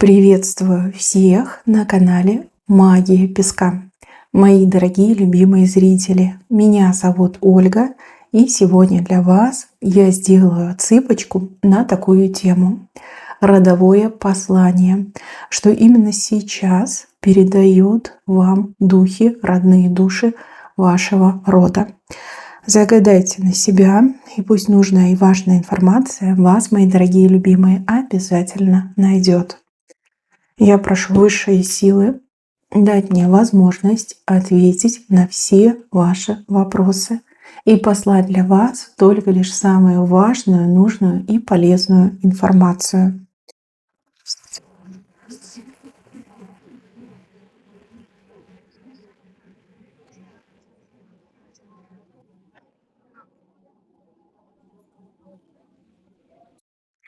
Приветствую всех на канале Магия Песка. Мои дорогие любимые зрители, меня зовут Ольга, и сегодня для вас я сделаю отсыпочку на такую тему. Родовое послание, что именно сейчас передают вам духи, родные души вашего рода. Загадайте на себя, и пусть нужная и важная информация вас, мои дорогие любимые, обязательно найдет. Я прошу высшие силы дать мне возможность ответить на все ваши вопросы и послать для вас только лишь самую важную, нужную и полезную информацию.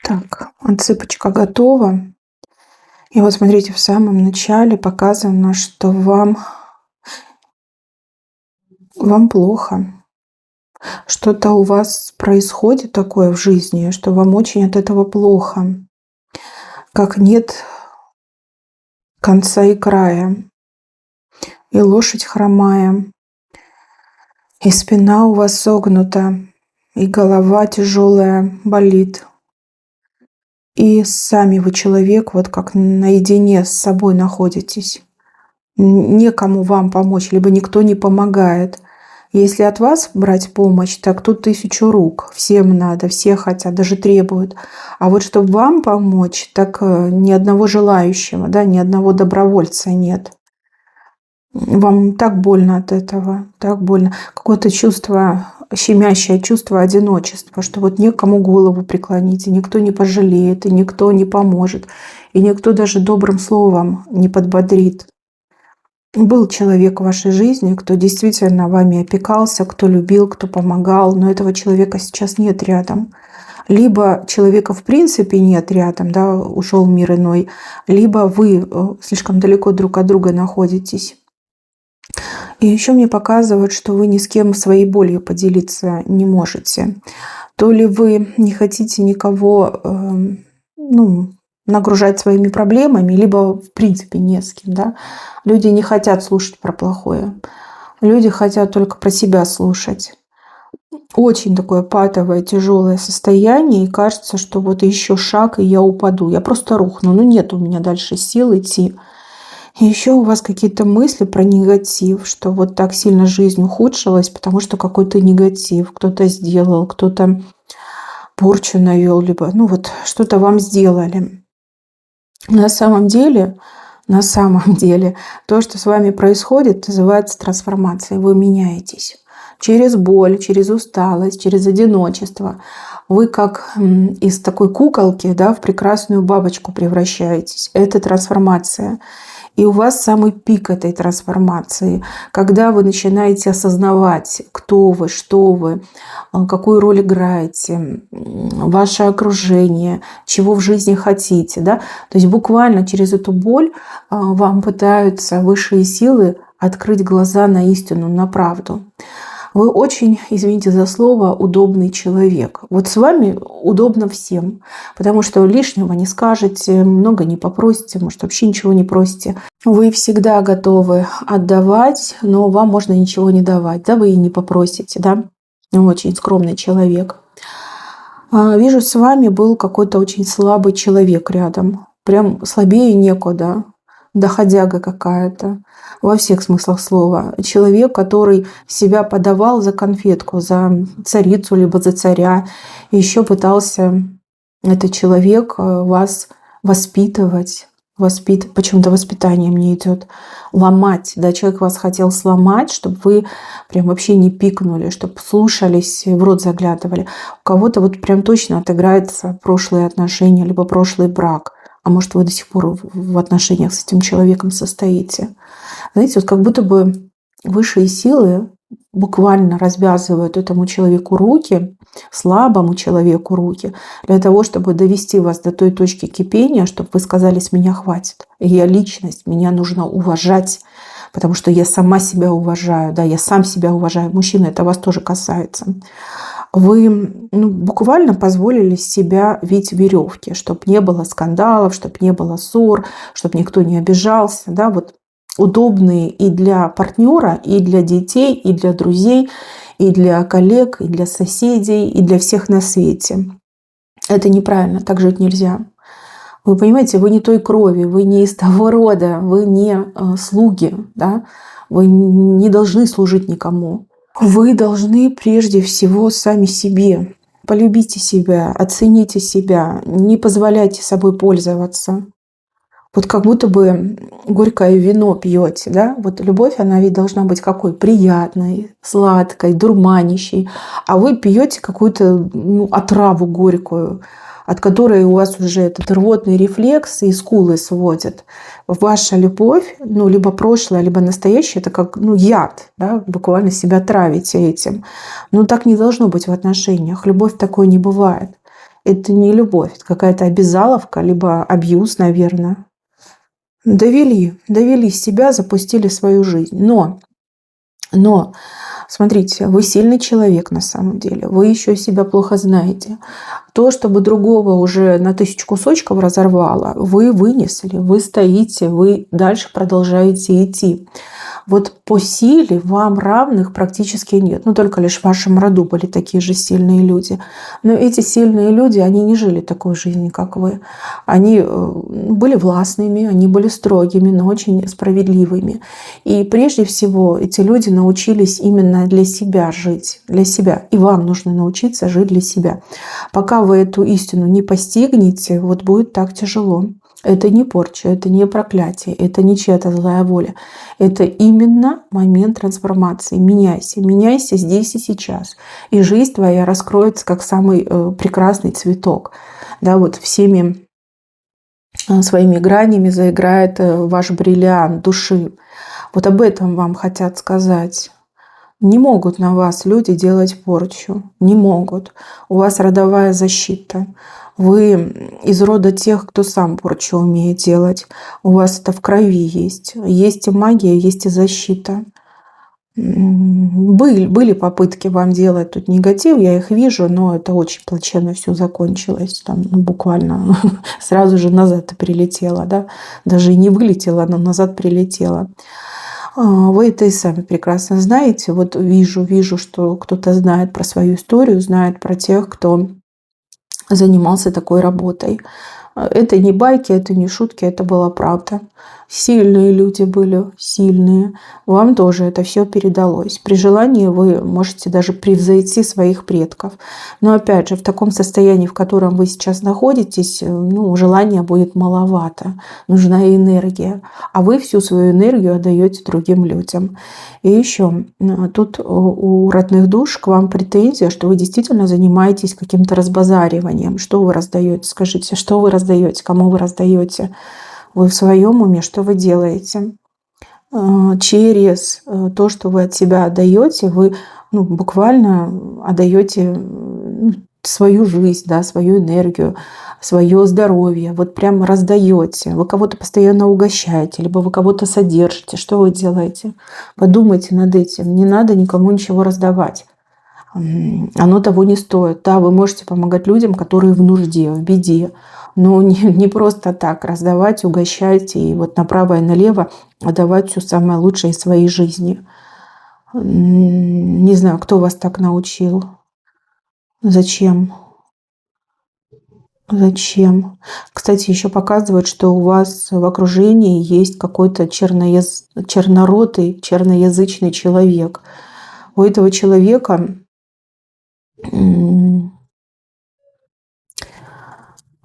Так, отсыпочка готова. И вот смотрите, в самом начале показано, что вам плохо. Что-то у вас происходит такое в жизни, что вам очень от этого плохо. Как нет конца и края. И лошадь хромая, и спина у вас согнута, и голова тяжелая болит. И сами вы человек, вот как наедине с собой находитесь. Некому вам помочь, либо никто не помогает. Если от вас брать помощь, так тут 1000 рук. Всем надо, все хотят, даже требуют. А вот чтобы вам помочь, так ни одного желающего, да, ни одного добровольца нет. Вам так больно от этого, так больно. Какое-то чувство, щемящее чувство одиночества, что вот некому голову преклонить, и никто не пожалеет, и никто не поможет, и никто даже добрым словом не подбодрит. Был человек в вашей жизни, кто действительно вами опекался, кто любил, кто помогал, но этого человека сейчас нет рядом. Либо человека в принципе нет рядом, да, ушел в мир иной, либо вы слишком далеко друг от друга находитесь. И еще мне показывают, что вы ни с кем своей болью поделиться не можете. То ли вы не хотите никого нагружать своими проблемами, либо в принципе не с кем. Да? Люди не хотят слушать про плохое. Люди хотят только про себя слушать. Очень такое патовое, тяжелое состояние. И кажется, что вот еще шаг, и я упаду. Я просто рухну. Нет у меня дальше сил идти. И еще у вас какие-то мысли про негатив, что вот так сильно жизнь ухудшилась, потому что какой-то негатив кто-то сделал, кто-то порчу навел, либо что-то вам сделали. На самом деле, то, что с вами происходит, называется трансформацией. Вы меняетесь. Через боль, через усталость, через одиночество. Вы как из такой куколки, да, в прекрасную бабочку превращаетесь. Это трансформация. И у вас самый пик этой трансформации, когда вы начинаете осознавать, кто вы, что вы, какую роль играете, ваше окружение, чего в жизни хотите. Да? То есть буквально через эту боль вам пытаются высшие силы открыть глаза на истину, на правду. Вы очень, извините за слово, удобный человек. Вот с вами удобно всем, потому что лишнего не скажете, много не попросите, может, вообще ничего не просите. Вы всегда готовы отдавать, но вам можно ничего не давать, да, вы и не попросите, да. Очень скромный человек. Вижу, с вами был какой-то очень слабый человек рядом. Прям слабее некуда. Доходяга какая-то, во всех смыслах слова. Человек, который себя подавал за конфетку, за царицу, либо за царя. И еще пытался этот человек вас воспитывать. Почему-то воспитание мне идет. Ломать. Да, человек вас хотел сломать, чтобы вы прям вообще не пикнули, чтобы слушались, в рот заглядывали. У кого-то вот прям точно отыграется прошлые отношения, либо прошлый брак. А может, вы до сих пор в отношениях с этим человеком состоите. Знаете, вот как будто бы высшие силы буквально развязывают этому человеку руки, слабому человеку руки, для того, чтобы довести вас до той точки кипения, чтобы вы сказали: с меня хватит. Я личность, меня нужно уважать, потому что я сама себя уважаю, да, я сам себя уважаю. Мужчина, это вас тоже касается. Вы буквально позволили себя вить веревки, чтобы не было скандалов, чтобы не было ссор, чтобы никто не обижался. Да? Вот удобные и для партнера, и для детей, и для друзей, и для коллег, и для соседей, и для всех на свете. Это неправильно, так жить нельзя. Вы понимаете, вы не той крови, вы не из того рода, вы не слуги, да? Вы не должны служить никому. Вы должны прежде всего сами себе. Полюбите себя, оцените себя, не позволяйте собой пользоваться. Вот как будто бы горькое вино пьете, да? Вот любовь, она ведь должна быть какой? Приятной, сладкой, дурманящей. А вы пьете какую-то отраву горькую, от которой у вас уже этот рвотный рефлекс и скулы сводят. Ваша любовь, либо прошлое, либо настоящее, это как яд, да? Буквально себя травите этим. Но так не должно быть в отношениях. Любовь такой не бывает. Это не любовь, это какая-то обязаловка, либо абьюз, наверное. Довели себя, запустили свою жизнь. Но, смотрите, вы сильный человек на самом деле. Вы еще себя плохо знаете. То, чтобы другого уже на 1000 кусочков разорвало, вы вынесли, вы стоите, вы дальше продолжаете идти. Вот по силе вам равных практически нет. Только лишь в вашем роду были такие же сильные люди. Но эти сильные люди, они не жили такой жизнью, как вы. Они были властными, они были строгими, но очень справедливыми. И прежде всего эти люди научились именно для себя жить. Для себя. И вам нужно научиться жить для себя. Пока вы эту истину не постигнете, вот будет так тяжело. Это не порча, это не проклятие, это не чья-то злая воля. Это именно момент трансформации. Меняйся, меняйся здесь и сейчас. И жизнь твоя раскроется как самый прекрасный цветок. Да, вот всеми своими гранями заиграет ваш бриллиант души. Вот об этом вам хотят сказать. Не могут на вас люди делать порчу. Не могут. У вас родовая защита. Вы из рода тех, кто сам порчу умеет делать. У вас это в крови есть. Есть и магия, есть и защита. Были попытки вам делать тут негатив, я их вижу, но это очень плачевно все закончилось. Там буквально сразу же назад прилетело. Да? Даже и не вылетело, но назад прилетело. Вы это и сами прекрасно знаете. Вот вижу, что кто-то знает про свою историю, знает про тех, кто занимался такой работой. Это не байки, это не шутки, это была правда. Сильные люди были, сильные. Вам тоже это все передалось. При желании вы можете даже превзойти своих предков. Но опять же, в таком состоянии, в котором вы сейчас находитесь, желания будет маловато. Нужна энергия. А вы всю свою энергию отдаете другим людям. И еще, тут у родных душ к вам претензия, что вы действительно занимаетесь каким-то разбазариванием. Что вы раздаете? Скажите, что вы раздаете? Кому вы раздаете? Вы в своем уме, что вы делаете? Через то, что вы от себя отдаете, вы буквально отдаете свою жизнь, да, свою энергию, свое здоровье. Вот прям раздаете. Вы кого-то постоянно угощаете, либо вы кого-то содержите. Что вы делаете? Подумайте над этим. Не надо никому ничего раздавать. Оно того не стоит. Да, вы можете помогать людям, которые в нужде, в беде. Но не просто так раздавать, угощать и вот направо и налево отдавать все самое лучшее из своей жизни. Не знаю, кто вас так научил. Зачем? Зачем? Кстати, еще показывают, что у вас в окружении есть какой-то черноротый, черноязычный человек. У этого человека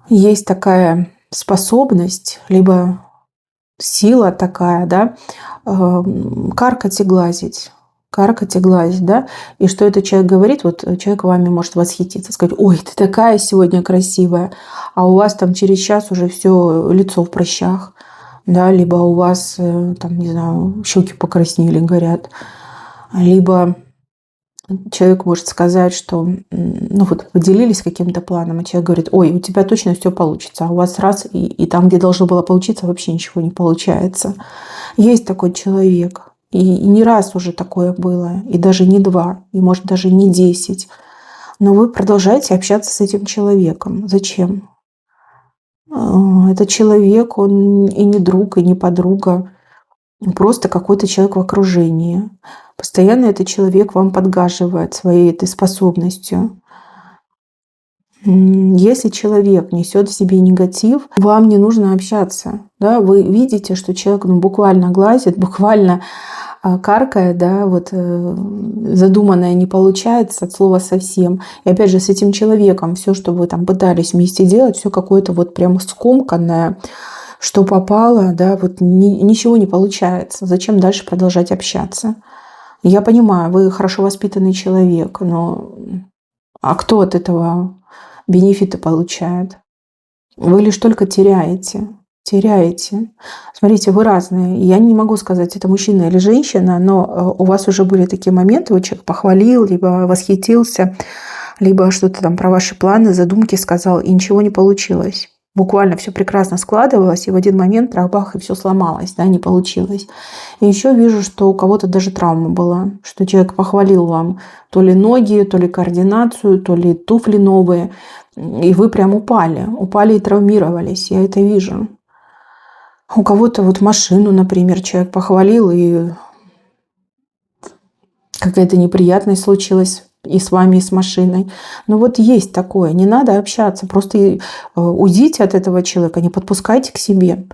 есть такая способность, либо сила такая, да, каркать и глазить. Каркать и глазить, да. И что этот человек говорит, вот человек вами может восхититься, сказать: ой, ты такая сегодня красивая, а у вас там через час уже все лицо в прыщах, да, либо у вас там, не знаю, щеки покраснели, горят, либо человек может сказать, что вот поделились каким-то планом, и человек говорит: ой, у тебя точно все получится, а у вас раз, и там, где должно было получиться, вообще ничего не получается. Есть такой человек. И не раз уже такое было, и даже не 2, и может даже не 10. но вы продолжаете общаться с этим человеком. Зачем? Этот человек, он и не друг, и не подруга, просто какой-то человек в окружении. Постоянно этот человек вам подгаживает своей этой способностью. Если человек несет в себе негатив, вам не нужно общаться. Да? Вы видите, что человек буквально глазит, буквально каркает, да, вот задуманное не получается от слова совсем. И опять же, с этим человеком все, что вы там пытались вместе делать, все какое-то вот прямо скомканное, что попало, да, вот ничего не получается. Зачем дальше продолжать общаться? Я понимаю, вы хорошо воспитанный человек, но кто от этого бенефиты получает? Вы лишь только теряете. Теряете. Смотрите, вы разные. Я не могу сказать, это мужчина или женщина, но у вас уже были такие моменты, вот человек похвалил, либо восхитился, либо что-то там про ваши планы, задумки сказал, и ничего не получилось. Буквально все прекрасно складывалось, и в один момент трах-бах, и все сломалось, да, не получилось. И еще вижу, что у кого-то даже травма была, что человек похвалил вам то ли ноги, то ли координацию, то ли туфли новые, и вы прям упали и травмировались, я это вижу. У кого-то вот машину, например, человек похвалил, и какая-то неприятность случилась и с вами, и с машиной. Но вот есть такое. Не надо общаться. Просто уйдите от этого человека, не подпускайте к себе.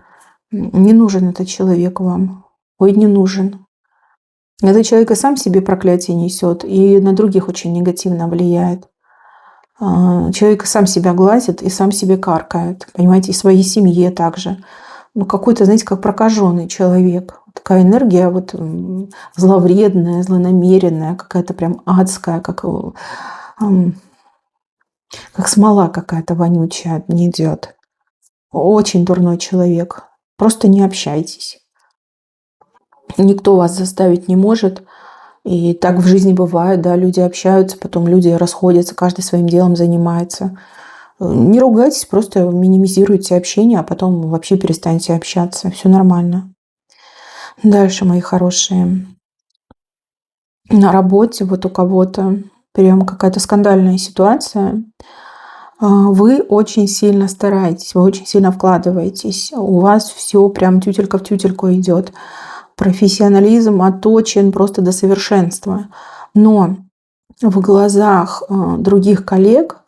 Не нужен этот человек вам. Ой, не нужен. Этот человек и сам себе проклятие несет, и на других очень негативно влияет. Человек и сам себя глазит, и сам себе каркает. Понимаете, и своей семье также. Какой-то, знаете, как прокаженный человек. Такая энергия вот зловредная, злонамеренная, какая-то прям адская, как смола какая-то вонючая не идет. Очень дурной человек. Просто не общайтесь. Никто вас заставить не может. И так в жизни бывает, да, люди общаются, потом люди расходятся, каждый своим делом занимается. Не ругайтесь, просто минимизируйте общение, а потом вообще перестаньте общаться. Все нормально. Дальше, мои хорошие. На работе вот у кого-то прям какая-то скандальная ситуация. Вы очень сильно стараетесь, вы очень сильно вкладываетесь. У вас все прям тютелька в тютельку идет. Профессионализм отточен просто до совершенства. Но в глазах других коллег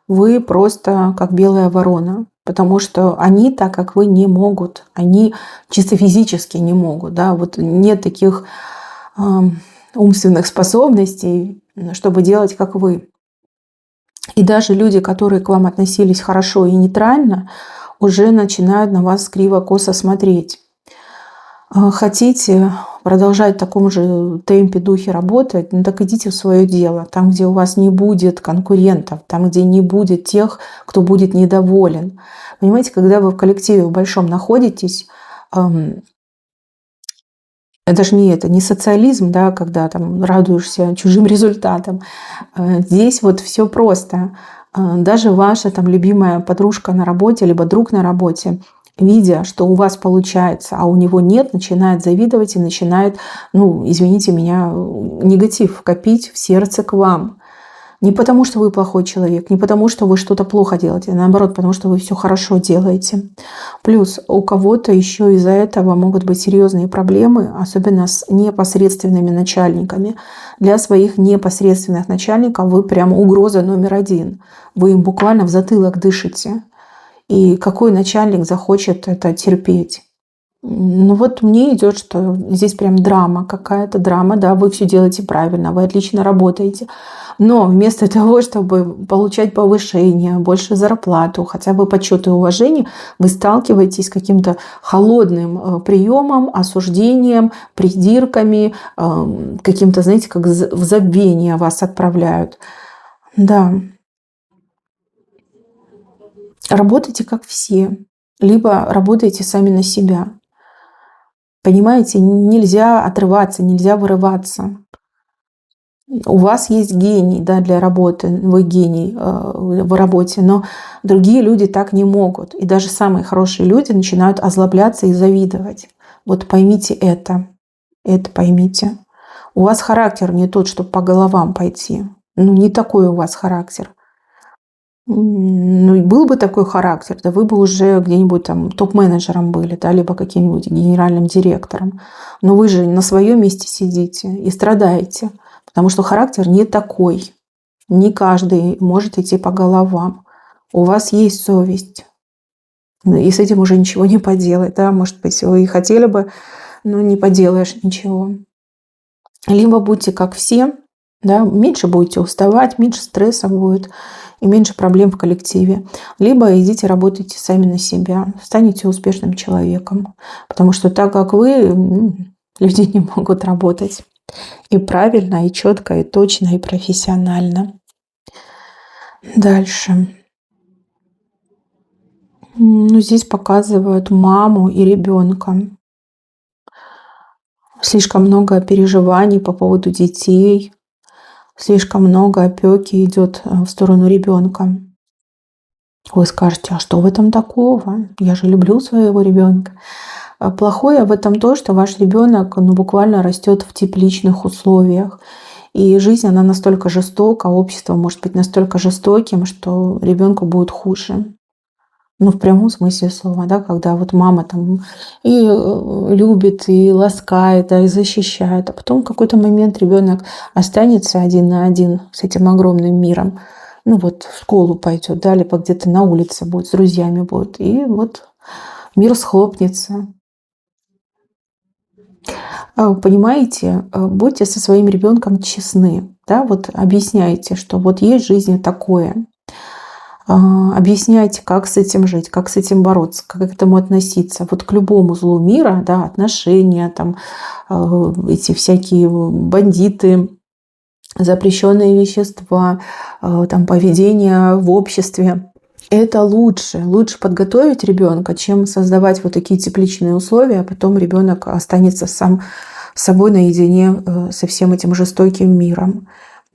вы просто как белая ворона, потому что они так, как вы, не могут. Они чисто физически не могут. Да? Вот нет таких умственных способностей, чтобы делать, как вы. И даже люди, которые к вам относились хорошо и нейтрально, уже начинают на вас криво-косо смотреть. Хотите продолжать в таком же темпе, духе работать, так идите в свое дело. Там, где у вас не будет конкурентов, там, где не будет тех, кто будет недоволен. Понимаете, когда вы в коллективе в большом находитесь, это же не социализм, да, когда там радуешься чужим результатам. Здесь вот все просто. Даже ваша там любимая подружка на работе, либо друг на работе, видя, что у вас получается, а у него нет, начинает завидовать и начинает, извините меня, негатив копить в сердце к вам. Не потому, что вы плохой человек, не потому, что вы что-то плохо делаете, а наоборот, потому что вы все хорошо делаете. Плюс у кого-то еще из-за этого могут быть серьезные проблемы, особенно с непосредственными начальниками. Для своих непосредственных начальников вы прямо угроза номер один. Вы им буквально в затылок дышите. И какой начальник захочет это терпеть? Вот мне идет, что здесь прям драма, какая-то драма, да, вы все делаете правильно, вы отлично работаете. Но вместо того, чтобы получать повышение, больше зарплату, хотя бы почет и уважение, вы сталкиваетесь с каким-то холодным приемом, осуждением, придирками, каким-то, знаете, как в забвение вас отправляют. Да. Работайте как все, либо работайте сами на себя. Понимаете, нельзя отрываться, нельзя вырываться. У вас есть гений, да, для работы, вы гений в работе, но другие люди так не могут. И даже самые хорошие люди начинают озлобляться и завидовать. Вот поймите это поймите. У вас характер не тот, чтобы по головам пойти. Ну, не такой у вас характер. Ну, и был бы такой характер, да вы бы уже где-нибудь там топ-менеджером были, да, либо каким-нибудь генеральным директором. Но вы же на своем месте сидите и страдаете, потому что характер не такой. Не каждый может идти по головам. У вас есть совесть, и с этим уже ничего не поделать, да. Может быть, вы и хотели бы, но не поделаешь ничего. Либо будьте как все, да, меньше будете уставать, меньше стресса будет и меньше проблем в коллективе. Либо идите работайте сами на себя, станете успешным человеком. Потому что так, как вы, люди не могут работать. И правильно, и четко, и точно, и профессионально. Дальше. Ну, здесь показывают маму и ребенка. Слишком много переживаний по поводу детей, слишком много опеки идет в сторону ребенка. Вы скажете, а что в этом такого? Я же люблю своего ребенка. А плохое в этом то, что ваш ребенок буквально растет в тепличных условиях. И жизнь, она настолько жестока, общество может быть настолько жестоким, что ребенку будет хуже. Ну, в прямом смысле слова, да, когда вот мама там и любит, и ласкает, да, и защищает, а потом в какой-то момент ребенок останется один на один с этим огромным миром. Ну вот в школу пойдет, да, либо где-то на улице будет, с друзьями будет. И вот мир схлопнется. Понимаете, будьте со своим ребенком честны, да, вот объясняйте, что вот есть в жизни такое. Объясняйте, как с этим жить, как с этим бороться, как к этому относиться. Вот к любому злу мира, да, отношения, там, эти всякие бандиты, запрещенные вещества, там, поведение в обществе. Это лучше. Лучше подготовить ребенка, чем создавать вот такие тепличные условия, а потом ребенок останется сам с собой наедине со всем этим жестоким миром.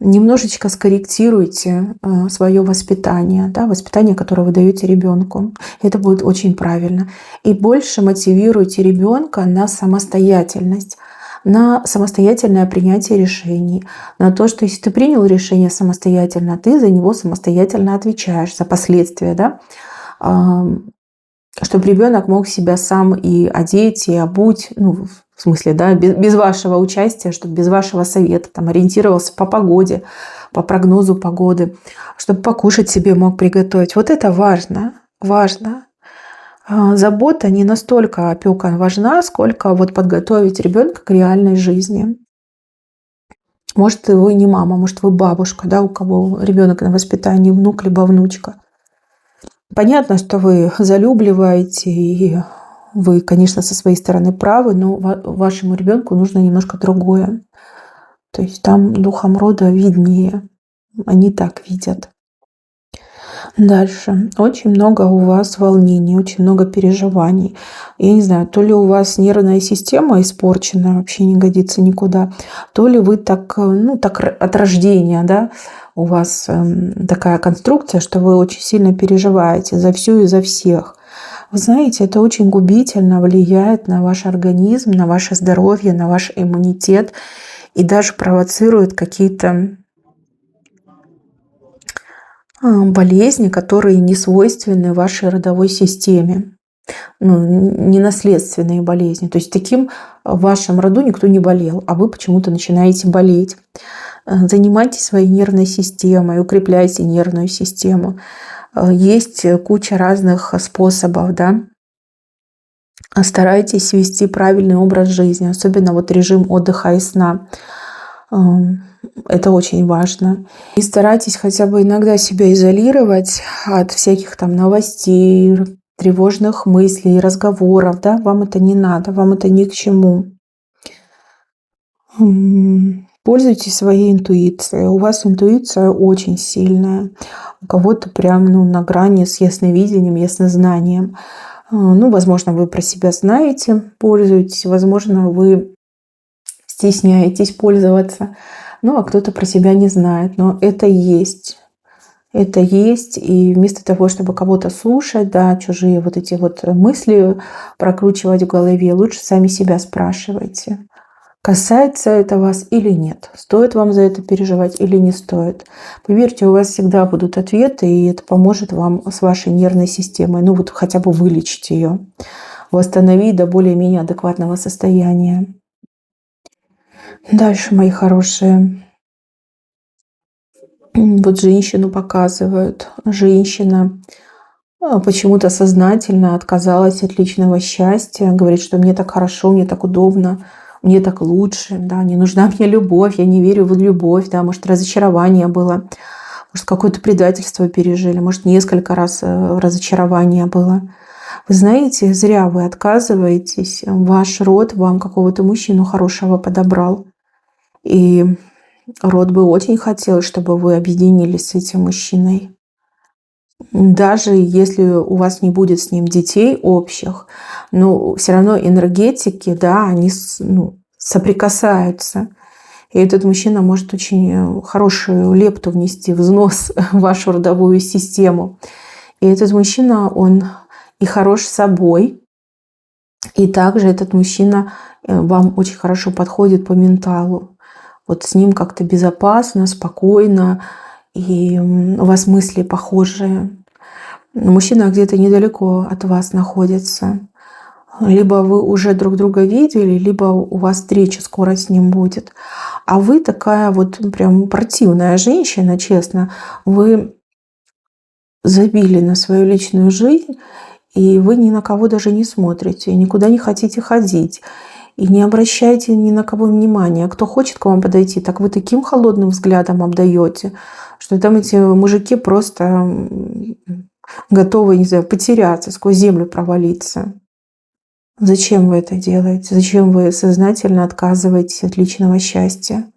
Немножечко скорректируйте свое воспитание, да, воспитание, которое вы даете ребенку. Это будет очень правильно. И больше мотивируйте ребенка на самостоятельность, на самостоятельное принятие решений, на то, что если ты принял решение самостоятельно, ты за него самостоятельно отвечаешь, за последствия, да, чтобы ребенок мог себя сам и одеть, и обуть, ну, в смысле, да, без вашего участия, чтобы без вашего совета, там, ориентировался по погоде, по прогнозу погоды, чтобы покушать себе мог приготовить. Вот это важно, важно. Забота не настолько опека важна, сколько вот подготовить ребенка к реальной жизни. Может, вы не мама, может, вы бабушка, да, у кого ребенок на воспитании, внук либо внучка. Понятно, что вы залюбливаете, и вы, конечно, со своей стороны правы, но вашему ребенку нужно немножко другое. То есть там духом рода виднее. Они так видят. Дальше. Очень много у вас волнений, очень много переживаний. Я не знаю, то ли у вас нервная система испорчена, вообще не годится никуда, то ли вы так, ну, так от рождения, да, у вас такая конструкция, что вы очень сильно переживаете за всю и за всех. Вы знаете, это очень губительно влияет на ваш организм, на ваше здоровье, на ваш иммунитет и даже провоцирует какие-то болезни, которые не свойственны вашей родовой системе. Ну, не наследственные болезни. То есть таким в вашем роду никто не болел, а вы почему-то начинаете болеть. Занимайтесь своей нервной системой, укрепляйте нервную систему. Есть куча разных способов, да. Старайтесь вести правильный образ жизни, особенно вот режим отдыха и сна. Это очень важно. И старайтесь хотя бы иногда себя изолировать от всяких там новостей, тревожных мыслей, разговоров. Да? Вам это не надо, вам это ни к чему. Пользуйтесь своей интуицией. У вас интуиция очень сильная. У кого-то прям на грани с ясновидением, яснознанием. Ну, возможно, вы про себя знаете, пользуетесь. Возможно, вы стесняетесь пользоваться. Ну, а кто-то про себя не знает. Но это есть. Это есть. И вместо того, чтобы кого-то слушать, да, чужие вот эти вот мысли прокручивать в голове, лучше сами себя спрашивайте. Касается это вас или нет? Стоит вам за это переживать или не стоит? Поверьте, у вас всегда будут ответы, и это поможет вам с вашей нервной системой, ну вот хотя бы вылечить ее, восстановить до более-менее адекватного состояния. Дальше, мои хорошие, вот женщину показывают. Женщина почему-то сознательно отказалась от личного счастья, говорит, что мне так хорошо, мне так удобно, мне так лучше, да, не нужна мне любовь, я не верю в любовь, да, может, разочарование было, может, какое-то предательство пережили, может, несколько раз разочарование было. Вы знаете, зря вы отказываетесь, ваш род вам какого-то мужчину хорошего подобрал, и род бы очень хотел, чтобы вы объединились с этим мужчиной. Даже если у вас не будет с ним детей общих, но все равно энергетики, да, они соприкасаются. И этот мужчина может очень хорошую лепту внести, взнос в вашу родовую систему. И этот мужчина, он и хорош собой, и также этот мужчина вам очень хорошо подходит по менталу. Вот с ним как-то безопасно, спокойно, и у вас мысли похожие. Мужчина где-то недалеко от вас находится. Либо вы уже друг друга видели, либо у вас встреча скоро с ним будет. А вы такая вот прям противная женщина, честно. Вы забили на свою личную жизнь, и вы ни на кого даже не смотрите, никуда не хотите ходить. И не обращайте ни на кого внимания. Кто хочет к вам подойти, так вы таким холодным взглядом обдаете, что там эти мужики просто готовы, не знаю, потеряться, сквозь землю провалиться. Зачем вы это делаете? Зачем вы сознательно отказываетесь от личного счастья?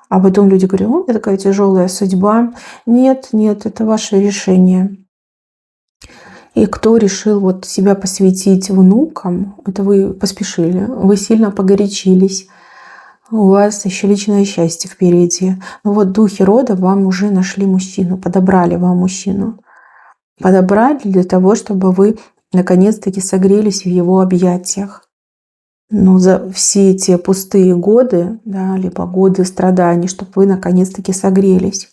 А потом люди говорят: "О, у меня такая тяжелая судьба". Нет, нет, это ваше решение. И кто решил вот себя посвятить внукам, это вы поспешили, вы сильно погорячились. У вас еще личное счастье впереди. Но вот духи рода вам уже нашли мужчину, подобрали вам мужчину. Подобрали для того, чтобы вы наконец-таки согрелись в его объятиях. Но за все эти пустые годы, да, либо годы страданий, чтобы вы наконец-таки согрелись.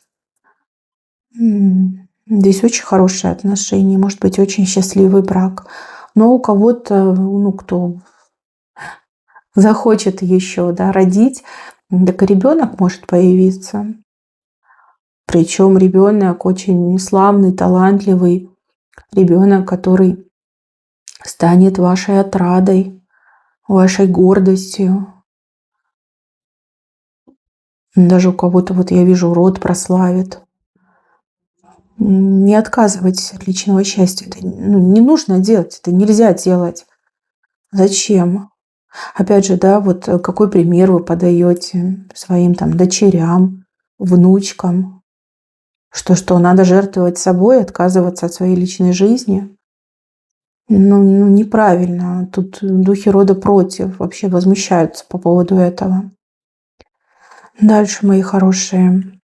Здесь очень хорошие отношения, может быть, очень счастливый брак. Но у кого-то, ну, кто захочет еще, да, родить, так и ребенок может появиться. Причем ребенок очень славный, талантливый, ребенок, который станет вашей отрадой, вашей гордостью. Даже у кого-то, вот я вижу, род прославит. Не отказывайтесь от личного счастья. Это не нужно делать, это нельзя делать. Зачем? Опять же, да, вот какой пример вы подаете своим там дочерям, внучкам, что надо жертвовать собой, отказываться от своей личной жизни. Ну, неправильно. Тут духи рода против, вообще возмущаются по поводу этого. Дальше, мои хорошие.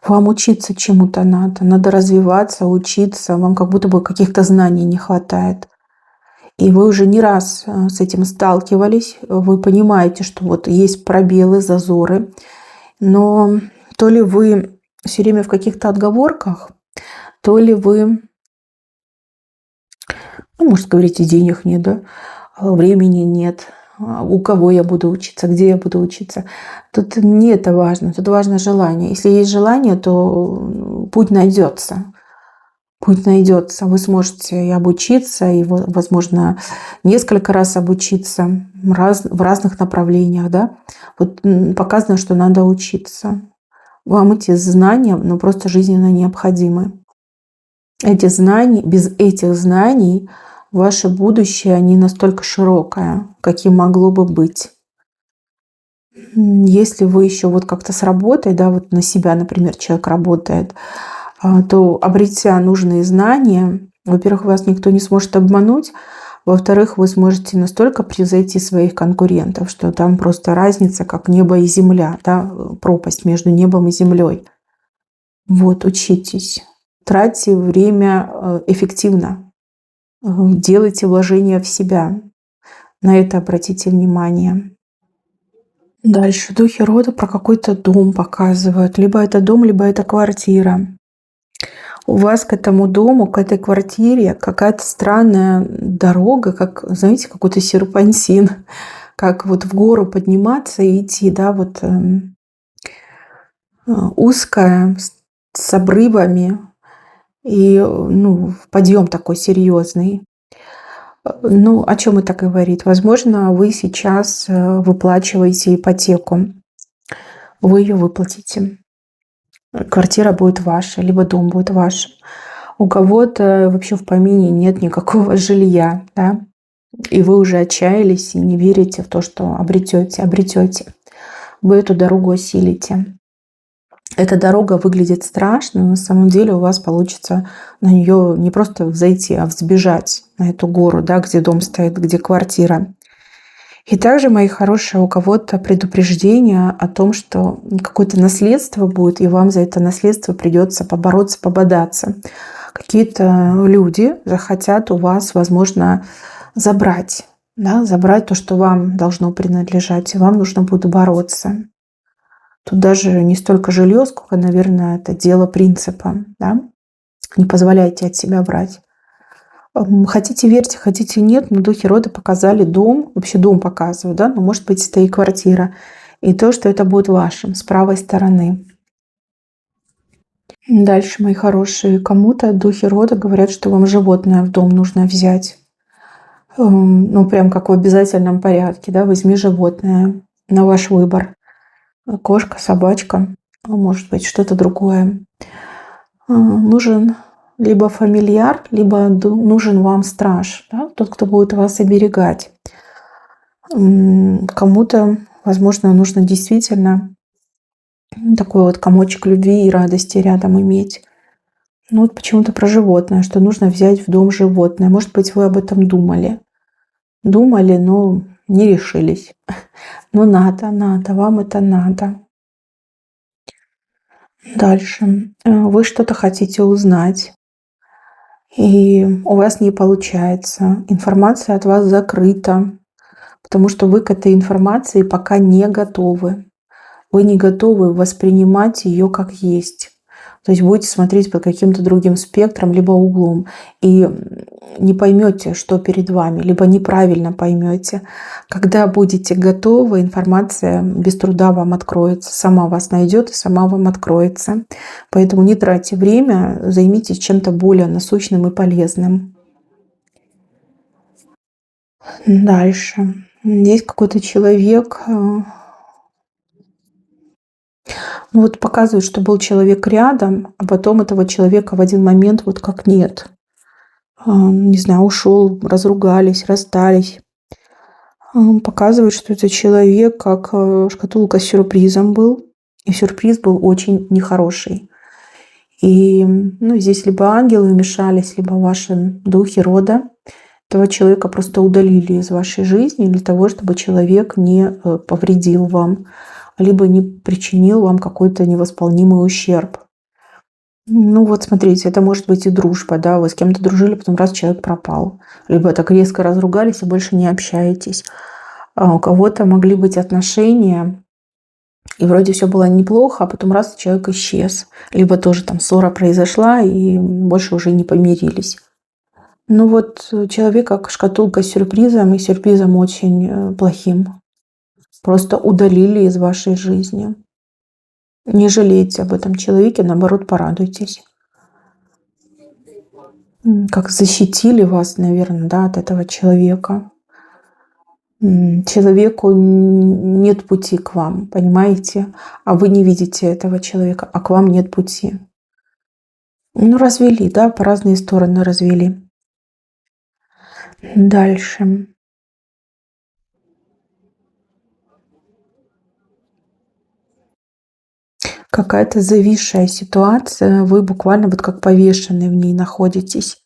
Вам учиться чему-то надо развиваться, учиться, вам как будто бы каких-то знаний не хватает. И вы уже не раз с этим сталкивались, вы понимаете, что вот есть пробелы, зазоры, но то ли вы все время в каких-то отговорках, то ли вы, ну, может, говорите, денег нет, да, времени нет, у кого я буду учиться, где я буду учиться. Тут не это важно, тут важно желание. Если есть желание, то путь найдется. Путь найдется. Вы сможете и обучиться, и, возможно, несколько раз обучиться в разных направлениях. Да? Вот показано, что надо учиться. Вам эти знания, ну, просто жизненно необходимы. Эти знания, без этих знаний ваше будущее не настолько широкое, каким могло бы быть. Если вы еще вот как-то с работой, да, вот на себя, например, человек работает, то, обретя нужные знания, во-первых, вас никто не сможет обмануть, во-вторых, вы сможете настолько превзойти своих конкурентов, что там просто разница, как небо и земля, да, пропасть между небом и землей. Вот, учитесь, тратьте время эффективно. делайте вложения в себя. На это обратите внимание. Дальше духи рода про какой-то дом показывают. Либо это дом, либо это квартира. У вас к этому дому, к этой квартире какая-то странная дорога, как, знаете, какой-то серпантин, как вот в гору подниматься и идти, да, вот узкая, с обрывами и, ну, подъем такой серьезный. Ну, о чем это говорит? Возможно, вы сейчас выплачиваете ипотеку, вы ее выплатите. Квартира будет ваша, либо дом будет ваш. У кого-то вообще в помине нет никакого жилья, да, и вы уже отчаялись и не верите в то, что обретете. Вы эту дорогу осилите. Эта дорога выглядит страшно, но на самом деле у вас получится на нее не просто взойти, а взбежать на эту гору, да, где дом стоит, где квартира. И также, мои хорошие, у кого-то предупреждение о том, что какое-то наследство будет, и вам за это наследство придется побороться, пободаться. Какие-то люди захотят у вас, возможно, забрать, да, забрать то, что вам должно принадлежать, и вам нужно будет бороться. Тут даже не столько жилье, сколько, наверное, это дело принципа. Да? Не позволяйте от себя брать. Хотите верьте, хотите нет, но духи рода показали дом, вообще дом показывают, да, но может быть это и квартира. И то, что это будет вашим, с правой стороны. Дальше, мои хорошие, кому-то духи рода говорят, что вам животное в дом нужно взять. Ну, прям как в обязательном порядке, да, возьми животное на ваш выбор. Кошка, собачка, может быть, что-то другое. Нужен либо фамильяр, либо нужен вам страж, да? Тот, кто будет вас оберегать. Кому-то, возможно, нужно действительно такой вот комочек любви и радости рядом иметь. Ну вот почему-то про животное, что нужно взять в дом животное. Может быть, вы об этом думали. Думали, но не решились. Но надо, вам это надо. Дальше. Вы что-то хотите узнать, и у вас не получается. Информация от вас закрыта, потому что вы к этой информации пока не готовы. Вы не готовы воспринимать ее как есть. То есть будете смотреть под каким-то другим спектром, либо углом, и не поймете, что перед вами, либо неправильно поймете. Когда будете готовы, информация без труда вам откроется, сама вас найдет и сама вам откроется. Поэтому не тратьте время, займитесь чем-то более насущным и полезным. Дальше. Здесь какой-то человек, ну вот показывает, что был человек рядом, а потом этого человека в один момент вот как нет. Не знаю, ушел, разругались, расстались. Показывает, что это человек как шкатулка с сюрпризом был. И сюрприз был очень нехороший. И ну, здесь либо ангелы вмешались, либо ваши духи рода. Этого человека просто удалили из вашей жизни для того, чтобы человек не повредил вам, либо не причинил вам какой-то невосполнимый ущерб. Ну вот смотрите, это может быть и дружба, да, вы с кем-то дружили, потом раз человек пропал. Либо так резко разругались и больше не общаетесь. А у кого-то могли быть отношения, и вроде все было неплохо, а потом раз человек исчез. Либо тоже там ссора произошла, и больше уже не помирились. Ну вот человек как шкатулка с сюрпризом, и сюрпризом очень плохим. Просто удалили из вашей жизни. Не жалейте об этом человеке, наоборот, порадуйтесь. Как защитили вас, наверное, да, от этого человека. Человеку нет пути к вам, понимаете? А вы не видите этого человека, а к вам нет пути. Ну, развели, да, по разные стороны развели. Дальше. Какая-то зависшая ситуация, вы буквально вот как повешенные в ней находитесь.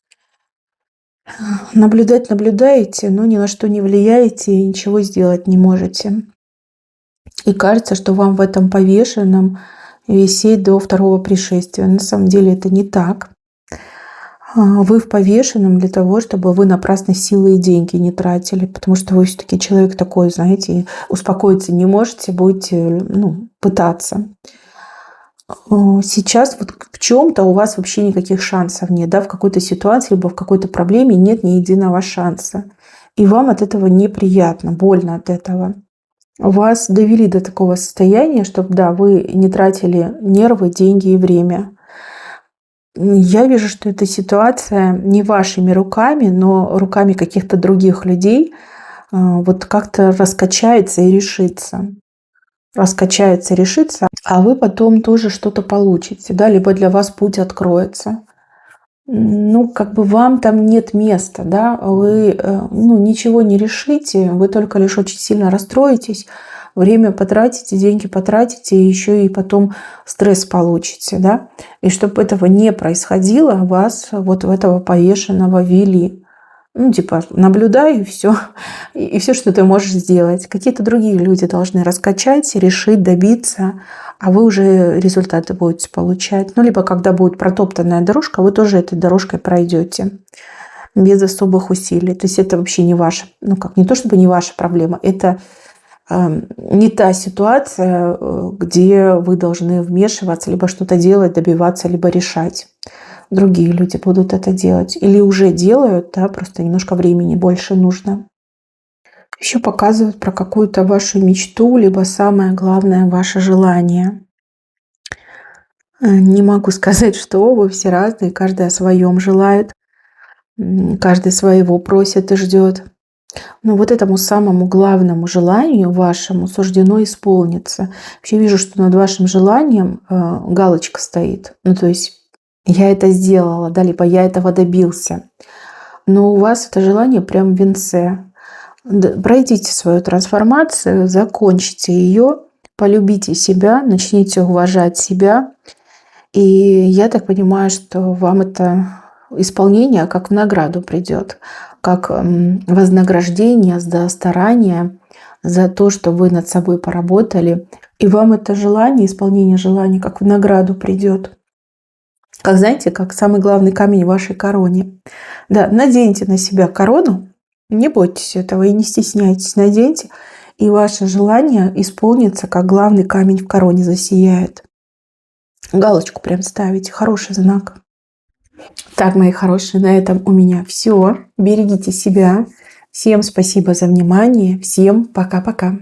Наблюдаете, но ни на что не влияете и ничего сделать не можете. И кажется, что вам в этом повешенном висеть до второго пришествия. На самом деле это не так. Вы в повешенном для того, чтобы вы напрасно силы и деньги не тратили, потому что вы все-таки человек такой, знаете, успокоиться не можете, будете пытаться. Сейчас вот в чем-то у вас вообще никаких шансов нет, да, в какой-то ситуации, либо в какой-то проблеме нет ни единого шанса. И вам от этого неприятно, больно от этого. Вас довели до такого состояния, чтобы, да, вы не тратили нервы, деньги и время. Я вижу, что эта ситуация не вашими руками, но руками каких-то других людей вот как-то раскачается и решится. Раскачается, решится, а вы потом тоже что-то получите, да, либо для вас путь откроется. Как бы вам там нет места, да, вы ничего не решите, вы только лишь очень сильно расстроитесь, время потратите, деньги потратите, и еще и потом стресс получите, да. И чтобы этого не происходило, вас вот в этого повешенного вели. Наблюдай, и все. И все, что ты можешь сделать. Какие-то другие люди должны раскачать, решить, добиться, а вы уже результаты будете получать. Либо когда будет протоптанная дорожка, вы тоже этой дорожкой пройдете без особых усилий. То есть это вообще не ваша, не то чтобы не ваша проблема, это не та ситуация, где вы должны вмешиваться, либо что-то делать, добиваться, либо решать. Другие люди будут это делать. Или уже делают, да, просто немножко времени больше нужно. Еще показывают про какую-то вашу мечту, либо самое главное, ваше желание. Не могу сказать, что вы все разные, каждый о своем желает, каждый своего просит и ждет. Но вот этому самому главному желанию вашему суждено исполниться. Вообще вижу, что над вашим желанием галочка стоит. То есть я это сделала, да, либо я этого добился. Но у вас это желание прям в венце. Пройдите свою трансформацию, закончите ее, полюбите себя, начните уважать себя. И я так понимаю, что вам это исполнение как в награду придет, как вознаграждение за старание, за то, что вы над собой поработали. И вам это желание, исполнение желаний, как в награду придет. Как, знаете, как самый главный камень в вашей короне. Да, наденьте на себя корону, не бойтесь этого и не стесняйтесь, наденьте, и ваше желание исполнится, как главный камень в короне засияет. Галочку прям ставите, хороший знак. Так, мои хорошие, на этом у меня все. Берегите себя. Всем спасибо за внимание. Всем пока-пока.